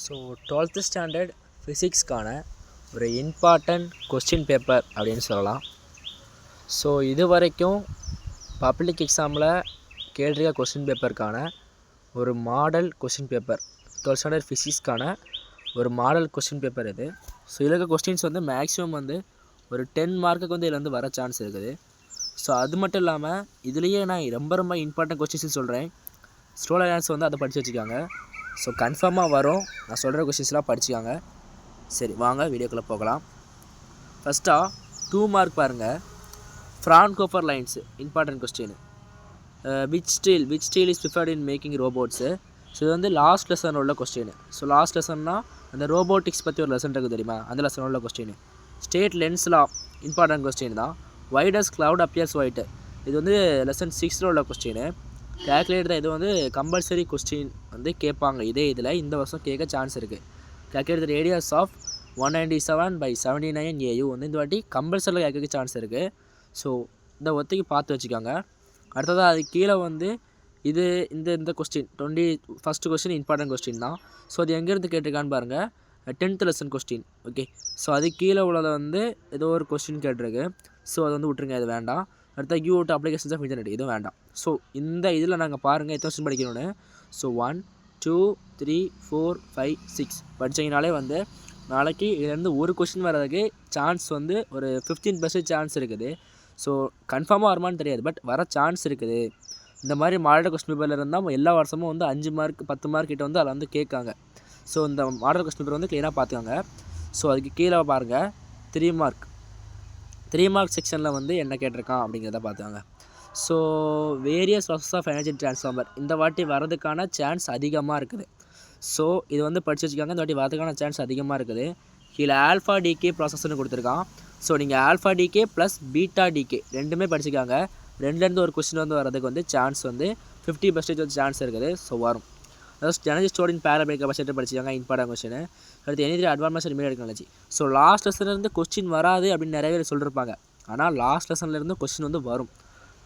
So 12th standard ஃபிசிக்ஸ்க்கான ஒரு important question paper அப்படின்னு சொல்லலாம். ஸோ இது வரைக்கும் பப்ளிக் எக்ஸாமில் கேட்டிருக்க கொஸ்டின் பேப்பருக்கான ஒரு model question paper, 12th standard ஃபிசிக்ஸ்க்கான ஒரு மாடல் கொஸ்டின் பேப்பர் இது. ஸோ இதில் இருக்க கொஸ்டின்ஸ் வந்து மேக்ஸிமம் வந்து ஒரு 10 மார்க்குக்கு வந்து இதில் வந்து வர சான்ஸ் இருக்குது. ஸோ அது மட்டும் இல்லாமல் இதுலேயே நான் ரொம்ப இம்பார்ட்டன்ட் கொஸ்டின்ஸ் சொல்கிறேன். ஸ்டூடெண்ட்ஸ் வந்து அதை படித்து வச்சுக்காங்க. ஸோ கன்ஃபார்மாக வரும், நான் சொல்கிற கொஸ்டின்ஸ்லாம் படிச்சுக்காங்க. சரி வாங்க வீடியோக்குள்ளே போகலாம். ஃபஸ்ட்டாக 2 மார்க் பாருங்கள். Fraunhofer lines important question. Which steel is preferred in making robots. So இது வந்து லாஸ்ட் லெசன் உள்ள கொஸ்டின். ஸோ லாஸ்ட் லெசன்னா அந்த ரோபோட்டிக்ஸ் பற்றி ஒரு லெசன் இருக்குது தெரியுமா, அந்த லெசன் உள்ள கொஸ்டின். ஸ்டேட் லென்ஸ்லாம் இம்பார்ட்டன்ட் கொஸ்டின் தான். வை டஸ் கிளவுட் அப்பியர்ஸ் ஒயிட், இது வந்து லெசன் 6 உள்ள கொஸ்டின். கேல்குலேட் தான், இது வந்து கம்பல்சரி கொஸ்டின் வந்து கேட்பாங்க. இதே இதில் இந்த வருஷம் கேட்க சான்ஸ் இருக்குது. Calculate the radius of 197/79 AU வந்து இந்த வாட்டி கம்பல்சரியில் கேட்க சான்ஸ் இருக்குது. ஸோ இந்த ஒத்திக்கு பார்த்து வச்சுக்கோங்க. அடுத்ததாக அது கீழே வந்து இது இந்த question 21st question important question தான். ஸோ அது எங்கேருந்து கேட்டிருக்கான்னு பாருங்கள், 10th lesson question. Okay, so அது கீழே உள்ளதை வந்து ஏதோ ஒரு கொஸ்டின் கேட்டிருக்கு. ஸோ அது வந்து விட்ருங்க, அது வேண்டாம். அடுத்த யூட் அப்ளிகேஷன்ஸ் ஆஃப் இன்டர்நெட், இதுவும் வேண்டாம். ஸோ இந்த இதில் நாங்கள் பாருங்கள் எத்தனை கொஸ்டின் படிக்கணும்னு. ஸோ 1 2 3 4 5 6 படித்தீங்கனாலே வந்து நாளைக்கு இதுலேருந்து ஒரு கொஸ்டின் வர்றதுக்கு சான்ஸ் வந்து ஒரு 15% சான்ஸ் இருக்குது. ஸோ கன்ஃபார்மாக வருமானு தெரியாது, பட் வர சான்ஸ் இருக்குது. இந்த மாதிரி மாடல் கொஸ்டின் பேப்பரில் இருந்தால் எல்லா வருஷமும் வந்து 5 மார்க் 10 மார்க் கிட்ட வந்து அதில் வந்து கேட்காங்க. ஸோ இந்த மாடல் கொஸ்டின் பேப்பர் வந்து க்ளீனாக பார்த்துக்காங்க. ஸோ அதுக்கு கீழே பாருங்கள் 3 மார்க் செக்ஷனில் வந்து என்ன கேட்டிருக்கான் அப்படிங்கிறத பார்த்துக்காங்க. So various process of energy transformer இந்த வாட்டி வரதுக்கான சான்ஸ் அதிகமாக இருக்குது. ஸோ இது வந்து படித்து வச்சுக்காங்க, இந்த வாட்டி வரதுக்கான சான்ஸ் அதிகமாக இருக்குது. கீழே ஆல்ஃபா டிகே ப்ராசஸ்ன்னு கொடுத்துருக்கான். ஸோ நீங்கள் alpha D K plus beta D K ரெண்டுமே படிச்சுக்காங்க. ரெண்டுலேருந்து ஒரு கொஸ்டின் வந்து வரதுக்கு வந்து சான்ஸ் வந்து 50% வந்து சான்ஸ் இருக்குது. ஸோ வரும். அதாவது எனர்ஜி ஸ்டோர்ட் இன் பேராபேரிக் கெப்பாசிட்டர் படிச்சுக்காங்க, இம்பார்ட்டன்ட் கொஸ்டின். அடுத்து energy advance immediate technology. So last லெசன்லேருந்து கொஸ்டின் வராது அப்படின்னு நிறைய பேர் சொல்லியிருப்பாங்க. ஆனால் லாஸ்ட் லெசன்லேருந்து கொஸ்டின் வந்து வரும்.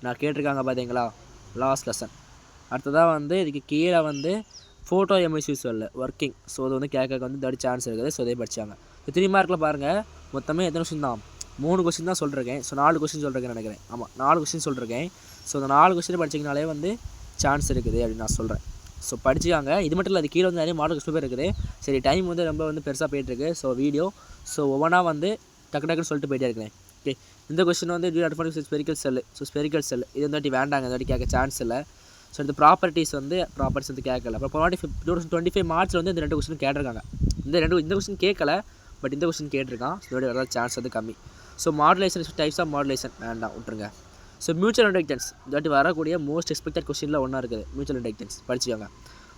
நான் கேட்டிருக்காங்க பார்த்தீங்களா, லாஸ்ட் லெசன். அடுத்ததாக வந்து இதுக்கு கீழே வந்து ஃபோட்டோ எமிசிவ் செல் ஒர்க்கிங். ஸோ அது வந்து கேட்க வந்து இந்த சான்ஸ் இருக்குது. ஸோ இதே படித்தாங்க. 3 மார்க்கில் பாருங்கள் மொத்தமே எத்தனை கொஸ்டின் தான், 3 கொஸ்டின் தான் சொல்லிருக்கேன். ஸோ 4 கொஸ்டின் சொல்லிருக்கேன் நினைக்கிறேன். ஆமாம் 4 கொஸ்டின் சொல்லிருக்கேன். ஸோ அந்த 4 கொஸ்டின் படிச்சிங்கனாலே வந்து சான்ஸ் இருக்குது அப்படின்னு நான் சொல்கிறேன். ஸோ படிச்சுக்காங்க. இது மட்டும் இல்லை, அது கீழே வந்து நிறைய மாடல் கொஸ்டின் பேர் இருக்குது. சரி டைம் வந்து ரொம்ப வந்து பெருசாக போயிட்டுருக்கு. ஸோ வீடியோ ஸோ ஒவ்வொன்றா வந்து டக்குன்னு சொல்லிட்டு போயிட்டே இருக்கிறேன். ஓகே, இந்த கொஸ்டின் வந்து ஸ்பெரிக்கல் செல். ஸோ ஸ்பெரிக்கல் செல் இது இந்த வாட்டி வேண்டாங்க, இந்த வாட்டி கேட்க சான்ஸ் இல்லை. ஸோ இந்த ப்ராப்பர்ட்டிஸ் வந்து கேட்கல. அப்புறம் போன வாட்டி 2025 மார்ச்சில் வந்து இந்த 2 கொஸ்டின் கேட்டிருக்காங்க. இந்த கொஸ்டின் கேட்கல, பட் இந்த கொஸ்டின் கேட்டிருக்கான். ஸோ இதோட வர சான்ஸ் வந்து கம்மி. So modulation types of modulation வேண்டாம், விட்டுருங்க. ஸோ மியூச்சுவல் இண்டக்டன்ஸ் இந்த வாட்டி வரக்கூடிய மோஸ்ட் எக்ஸ்பெக்டட் கொஸ்டினில் ஒன்றா இருக்குது. மியூச்சுவல் இண்டக்டன்ஸ் படிச்சுக்கோங்க.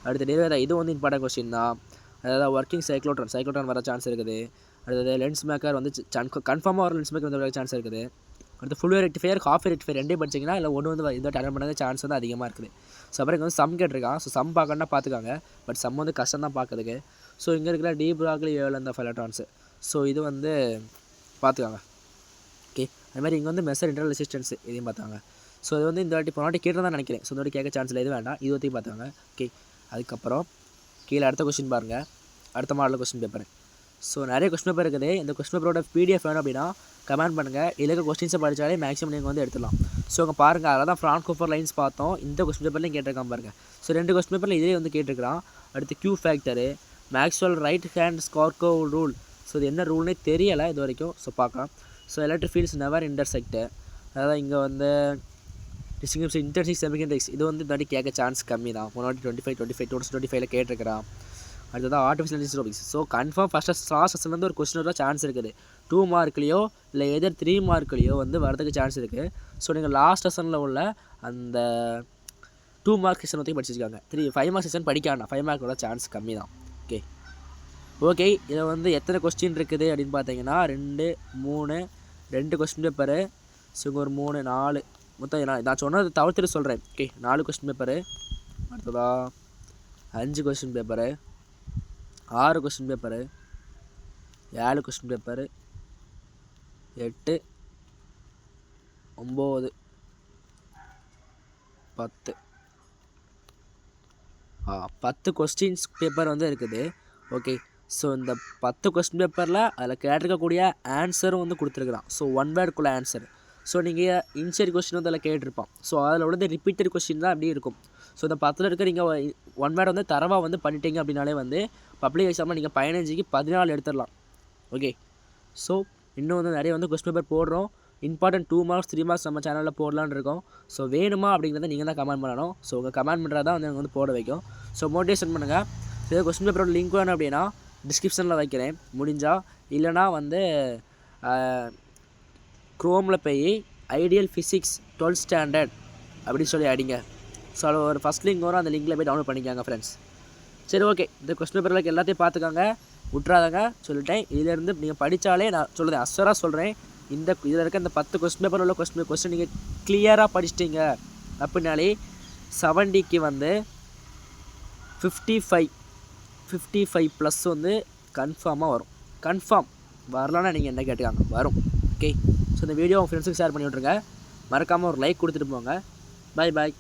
அடுத்து நிறைய இது வந்து இம்பார்ட்டன்ட் கொஸ்டின் தான். அதாவது ஒர்க்கிங் சைக்ளோட்ரான் வர சான்ஸ் இருக்குது. அடுத்தது லென்ஸ் மேக்கர் வந்து கன்ஃபார்மாக வர லென்ஸ் மேக்கர் வந்து வர சான்ஸ் இருக்குது. அடுத்து ஃபுல் ரெக்டிஃபையர் ஹாஃப் ரெக்டிஃபையர் ரெண்டே படிச்சிங்கன்னா இல்லை ஒன்று வந்து இந்த வாட்டி அட்டன் பண்ண சான்ஸ் வந்து அதிகமாக இருக்குது. ஸோ அப்புறம் இங்கே வந்து சம் கேட்டிருக்கான். ஸோ சம் பார்க்கணுன்னா பார்த்துக்காங்க, பட் சம் வந்து கஷ்டம் தான் பார்க்குறதுக்கு. ஸோ இங்கே இருக்கிற de Broglie wavelength of electrons. So இது வந்து பார்த்துக்காங்க. ஓகே, அதுமாதிரி இங்கே வந்து மெஷர் இன்டர்னல் ரெசிஸ்டன்ஸ் இதையும் பார்த்தாங்க. ஸோ இது வந்து இந்த வாட்டி போன வாட்டி கேட்டு தான் நினைக்கிறேன். ஸோ இந்த வாட்டி கேட்க சான்ஸ் இல்லை, இது வேண்டாம், இது ஒத்தி பார்த்தாங்க. ஓகே, அதுக்கப்புறம் கீழே அடுத்த கொஸ்டின் பாருங்கள், அடுத்த மாடல் கொஸ்டின் பேப்பர். ஸோ நிறைய கொஸ்டின் பேப்பர் இருக்குது. இந்த கொஸ்டின் பேப்பரோட PDF வேணும் அப்படின்னா கமெண்ட் பண்ணுங்கள். இதில் கொஸ்டின்ஸை படித்தாலே மேக்ஸிமம் நீங்கள் வந்து எடுத்துடலாம். ஸோ அங்கே பாருங்கள், அதில் தான் ஃப்ரான்கோஃபர் லைன்ஸ் பார்த்தோம். இந்த கொஸ்டின் பேப்பர்லையும் கேட்டிருக்கான் பாருங்கள். ஸோ 2 கொஸ்டின் பேப்பரில் இதே வந்து கேட்டிருக்கிறான். அடுத்து Q factor, Maxwell right hand ஸ்கார்கோ ரூல். ஸோ இது என்ன ரூல்னே தெரியலை இது வரைக்கும். ஸோ பார்க்கலாம். So electric fields never intersect. அதாவது இங்கே வந்து டிஸ்டிங்விஷ் இன்டர்சிக் செமிகண்டக்டர்ஸ் இது வந்து இந்த வாட்டி கேட்க சான்ஸ் கம்மி தான். 2025 கேட்டிருக்கிறான். அடுத்ததான் artificial intelligence. So confirm first last லெசன்லேருந்து ஒரு கொஸ்டின் வர சான்ஸ் இருக்குது. 2 மார்க்லேயோ இல்லை எதர் 3 மார்க்லேயோ வந்து வரதுக்கு சான்ஸ் இருக்குது. ஸோ நீங்கள் லாஸ்ட் லெசனில் உள்ள அந்த 2 மார்க் செஷன் பற்றி படிச்சிருக்காங்க. 5 மார்க் செஷன் படிக்காண்டா, 5 மார்க்கோட சான்ஸ் கம்மி தான். ஓகே, இதில் வந்து எத்தனை கொஸ்டின் இருக்குது அப்படின்னு பார்த்தீங்கன்னா 2 3 2 கொஸ்டின் பேப்பரு. ஸோ இங்கே ஒரு 3 4 மொத்தம் நான் சொன்னது தவிர்த்துட்டு சொல்கிறேன். Okay, 4 question paper. அடுத்ததா 5 question paper, 6 question paper, 7 question paper, 8 9 10 10 questions paper வந்து இருக்குது. ஓகே. ஸோ இந்த 10 கொஸ்டின் பேப்பரில் அதில் கேட்டிருக்கக்கூடிய ஆன்சரும் வந்து கொடுத்துருக்குறான். ஸோ ஒன் வேர்டுக்குள்ள ஆன்சர். ஸோ நீங்கள் இன்ஷியல் கொஸ்டின் வந்து அதில் கேட்டிருப்பான். ஸோ அதில் வந்து ரிப்பீட்டட் கொஸ்டின் தான் அப்படி இருக்கும். ஸோ இந்த 10ல் இருக்க நீங்கள் ஒன் வேர்டு வந்து தரவாக வந்து பண்ணிட்டீங்க அப்படின்னாலே வந்து பப்ளிக் எக்ஸாமில் நீங்கள் 15க்கு 14 எடுத்துடலாம். ஓகே. ஸோ இன்னும் வந்து நிறைய வந்து கொஸ்டின் பேப்பர் போடுறோம். இம்பார்ட்டன்ட் 2 மார்க்ஸ் 3 மார்க்ஸ் நம்ம சேனலில் போடலான்னு இருக்கோம். ஸோ வேணுமா அப்படிங்கிறத நீங்கள் தான் கமெண்ட் பண்ணணும். ஸோ உங்கள் கமெண்ட் பண்ணுறது தான் வந்து எனக்கு வந்து போட வைக்கும். ஸோ மோட்டிவேஷன் பண்ணுங்கள். ஸோ கொஸ்டின் பேப்பரோட லிங்க் வேணும் அப்படின்னா டிஸ்கிரிப்ஷனில் வைக்கிறேன் முடிஞ்சால். இல்லைனா வந்து க்ரோமில் போய் ஐடியல் ஃபிசிக்ஸ் 12th ஸ்டாண்டர்ட் அப்படின்னு சொல்லி அடிங்க. ஸோ அது ஒரு ஃபஸ்ட் லிங்க் வரும். அந்த லிங்கில் போய் டவுன்லோட் பண்ணிக்காங்க ஃப்ரெண்ட்ஸ். சரி, ஓகே. இந்த கொஸ்டின் பேப்பரில் எல்லாத்தையும் பார்த்துக்காங்க, விட்றாதாங்க சொல்லிட்டேன். இதிலேருந்து நீங்கள் படித்தாலே நான் சொல்கிறேன், அஸ்வராக சொல்கிறேன், இதில் இருக்க இந்த 10 கொஸ்டின் பேப்பர் உள்ள கொஸ்டின் நீங்கள் கிளியராக படிச்சிட்டிங்க அப்படின்னாலே 70க்கு வந்து 55 ப்ளஸ் வந்து கன்ஃபார்மாக வரும். கன்ஃபார்ம் வரலான்னா நீங்கள் என்ன கேட்டுக்காங்க, வரும். ஓகே. ஸோ இந்த வீடியோ உங்கள் ஃப்ரெண்ட்ஸுக்கு ஷேர் பண்ணி விட்ருங்க. மறக்காமல் ஒரு லைக் கொடுத்துட்டு போங்க. பாய் பாய்.